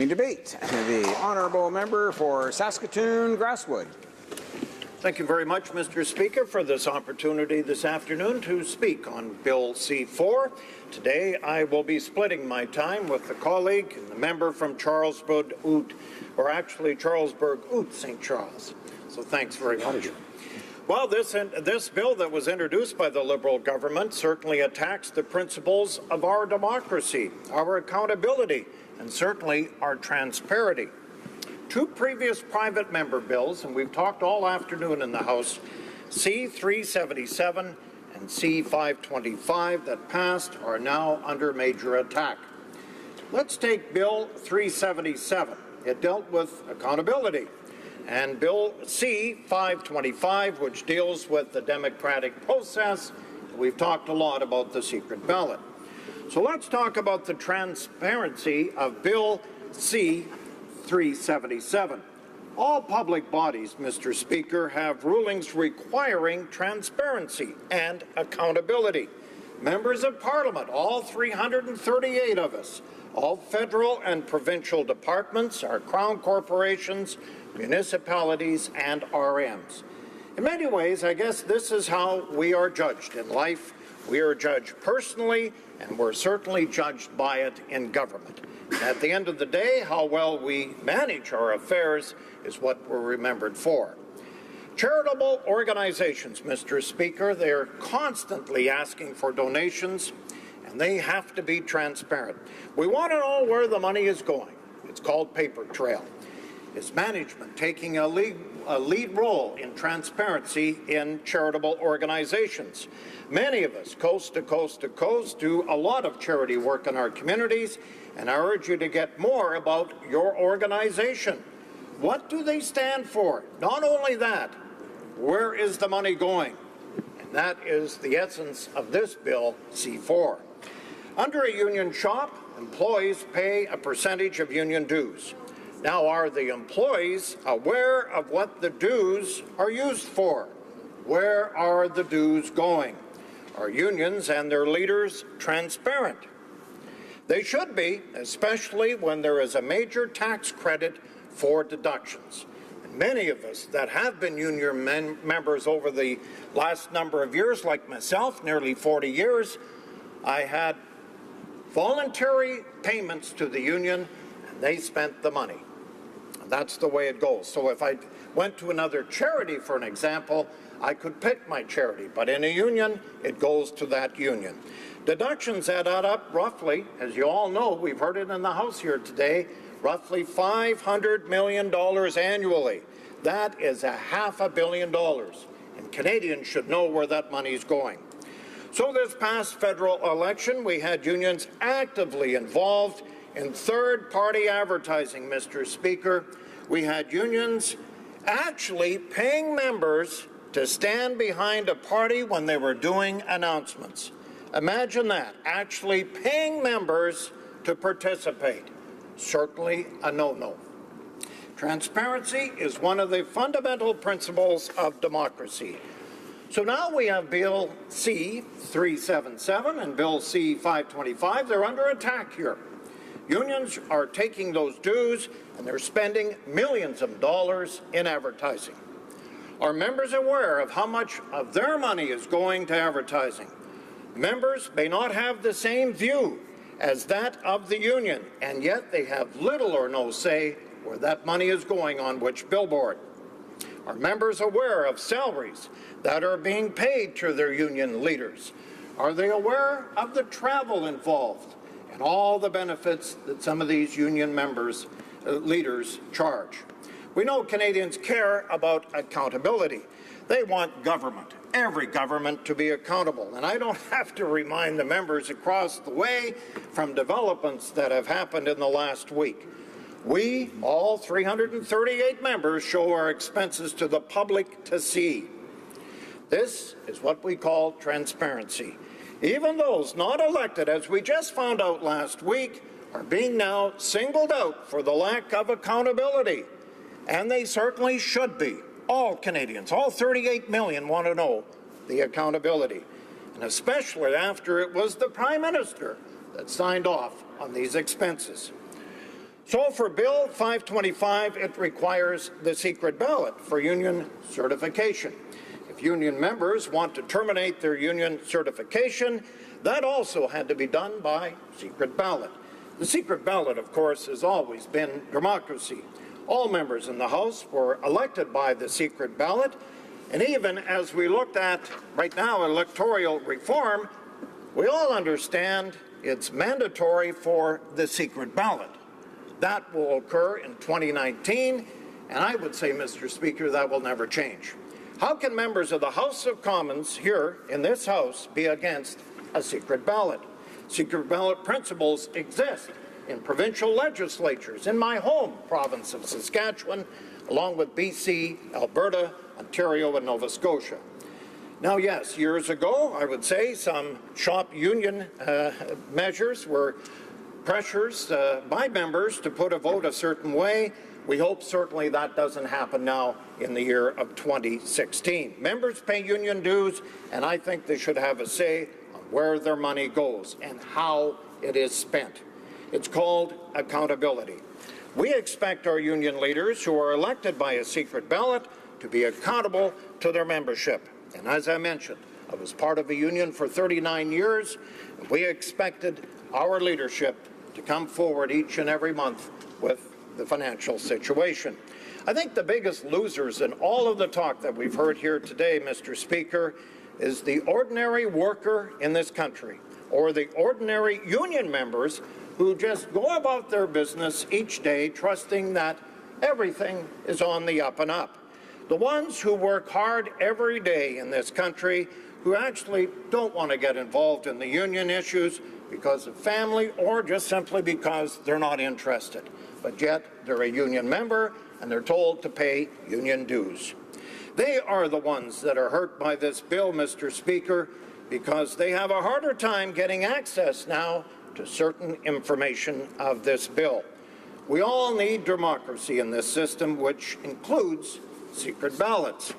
Debate. The honourable member for Saskatoon Grasswood. Thank you very much, Mr. Speaker, for this opportunity this afternoon to speak on Bill C-4. Today I will be splitting my time with the colleague and the member from Charlesburg, Charlesburg, St. Charles. So thanks very much. Well, this bill that was introduced by the Liberal government certainly attacks the principles of our democracy, our accountability, and certainly our transparency. Two previous private member bills, and we've talked all afternoon in the House, C-377 and C-525 that passed are now under major attack. Let's take Bill 377. It dealt with accountability. And Bill C-525, which deals with the democratic process. We've talked a lot about the secret ballot. So let's talk about the transparency of Bill C-377. All public bodies, Mr. Speaker, have rulings requiring transparency and accountability. Members of Parliament, all 338 of us, all federal and provincial departments, our crown corporations, municipalities, and RMs. In many ways, I guess this is how we are judged in life. We are judged personally, and we're certainly judged by it in government. At the end of the day, how well we manage our affairs is what we're remembered for. Charitable organizations, Mr. Speaker, they're constantly asking for donations, and they have to be transparent. We want to know where the money is going. It's called paper trail. Is management taking a lead role in transparency in charitable organizations? Many of us, coast to coast to coast, do a lot of charity work in our communities, and I urge you to get more about your organization. What do they stand for? Not only that, where is the money going? And that is the essence of this bill, C-4. Under a union shop, employees pay a percentage of union dues. Now, are the employees aware of what the dues are used for? Where are the dues going? Are unions and their leaders transparent? They should be, especially when there is a major tax credit for deductions. And many of us that have been union members over the last number of years, like myself, nearly 40 years, I had voluntary payments to the union, and they spent the money. That's the way it goes. So if I went to another charity, for an example, I could pick my charity, but in a union, it goes to that union. Deductions add up roughly, as you all know, we've heard it in the House here today, roughly $500 million annually. That is $500 million, and Canadians should know where that money is going. So this past federal election, we had unions actively involved in third-party advertising, Mr. Speaker. We had unions actually paying members to stand behind a party when they were doing announcements. Imagine that, actually paying members to participate. Certainly a no-no. Transparency is one of the fundamental principles of democracy. So now we have Bill C-377 and Bill C-525. They're under attack here. Unions are taking those dues, and they're spending millions of dollars in advertising. Are members aware of how much of their money is going to advertising? Members may not have the same view as that of the union, and yet they have little or no say where that money is going on which billboard. Are members aware of salaries that are being paid to their union leaders? Are they aware of the travel involved and all the benefits that some of these union members, leaders charge? We know Canadians care about accountability. They want government, every government, to be accountable. And I don't have to remind the members across the way from developments that have happened in the last week. We, all 338 members, show our expenses to the public to see. This is what we call transparency. Even those not elected, as we just found out last week, are being now singled out for the lack of accountability. And they certainly should be. All Canadians, all 38 million, want to know the accountability. And especially after it was the Prime Minister that signed off on these expenses. So for Bill 525, it requires the secret ballot for union certification. If union members want to terminate their union certification, that also had to be done by secret ballot. The secret ballot, of course, has always been democracy. All members in the House were elected by the secret ballot, and even as we looked at right now electoral reform, we all understand it's mandatory for the secret ballot. That will occur in 2019, and I would say, Mr. Speaker, that will never change. How can members of the House of Commons here in this House be against a secret ballot? Secret ballot principles exist in provincial legislatures in my home province of Saskatchewan, along with BC, Alberta, Ontario, and Nova Scotia. Now, yes, years ago, I would say some shop union measures were pressures by members to put a vote a certain way. We hope certainly that doesn't happen now in the year of 2016. Members pay union dues, and I think they should have a say on where their money goes and how it is spent. It's called accountability. We expect our union leaders who are elected by a secret ballot to be accountable to their membership. And as I mentioned, I was part of a union for 39 years, and we expected our leadership to come forward each and every month with the financial situation. I think the biggest losers in all of the talk that we've heard here today, Mr. Speaker, is the ordinary worker in this country, or the ordinary union members who just go about their business each day trusting that everything is on the up and up. The ones who work hard every day in this country, who actually don't want to get involved in the union issues because of family or just simply because they're not interested. But yet they're a union member and they're told to pay union dues. They are the ones that are hurt by this bill, Mr. Speaker, because they have a harder time getting access now to certain information of this bill. We all need democracy in this system, which includes secret ballots.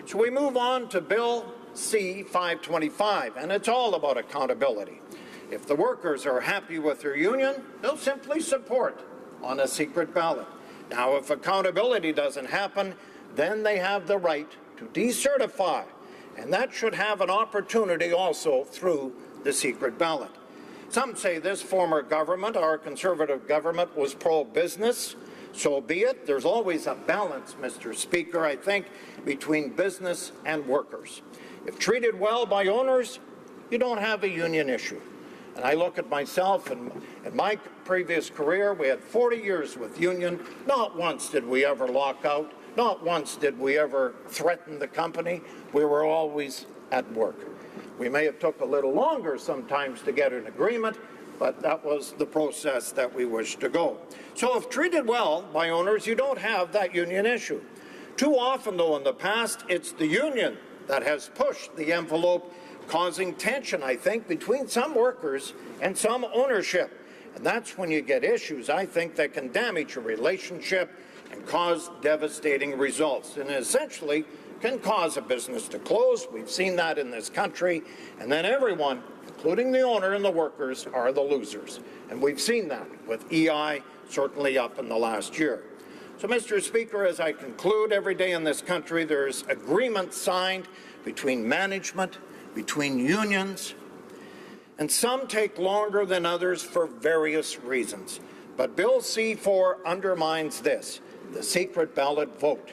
So we move on to Bill C-525, and it's all about accountability. If the workers are happy with their union, they'll simply support on a secret ballot. Now, if accountability doesn't happen, then they have the right to decertify, and that should have an opportunity also through the secret ballot. Some say this former government, our Conservative government, was pro-business. So be it. There's always a balance, Mr. Speaker, I think, between business and workers. If treated well by owners, you don't have a union issue. And I look at myself and in my previous career, we had 40 years with union. Not once did we ever lock out. Not once did we ever threaten the company. We were always at work. We may have took a little longer sometimes to get an agreement, but that was the process that we wished to go. So if treated well by owners, you don't have that union issue. Too often, though, in the past, it's the union that has pushed the envelope, causing tension, I think, between some workers and some ownership. And that's when you get issues, I think, that can damage a relationship and cause devastating results, and essentially can cause a business to close. We've seen that in this country, and then everyone, including the owner and the workers, are the losers. And we've seen that with EI certainly up in the last year. So, Mr. Speaker, as I conclude, every day in this country there's agreements signed between management, between unions, and some take longer than others for various reasons. But Bill C-4 undermines this. The secret ballot vote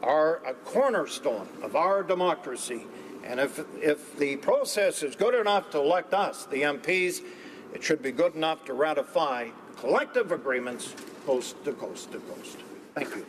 are a cornerstone of our democracy. And if the process is good enough to elect us, the MPs, it should be good enough to ratify collective agreements coast to coast to coast. Thank you.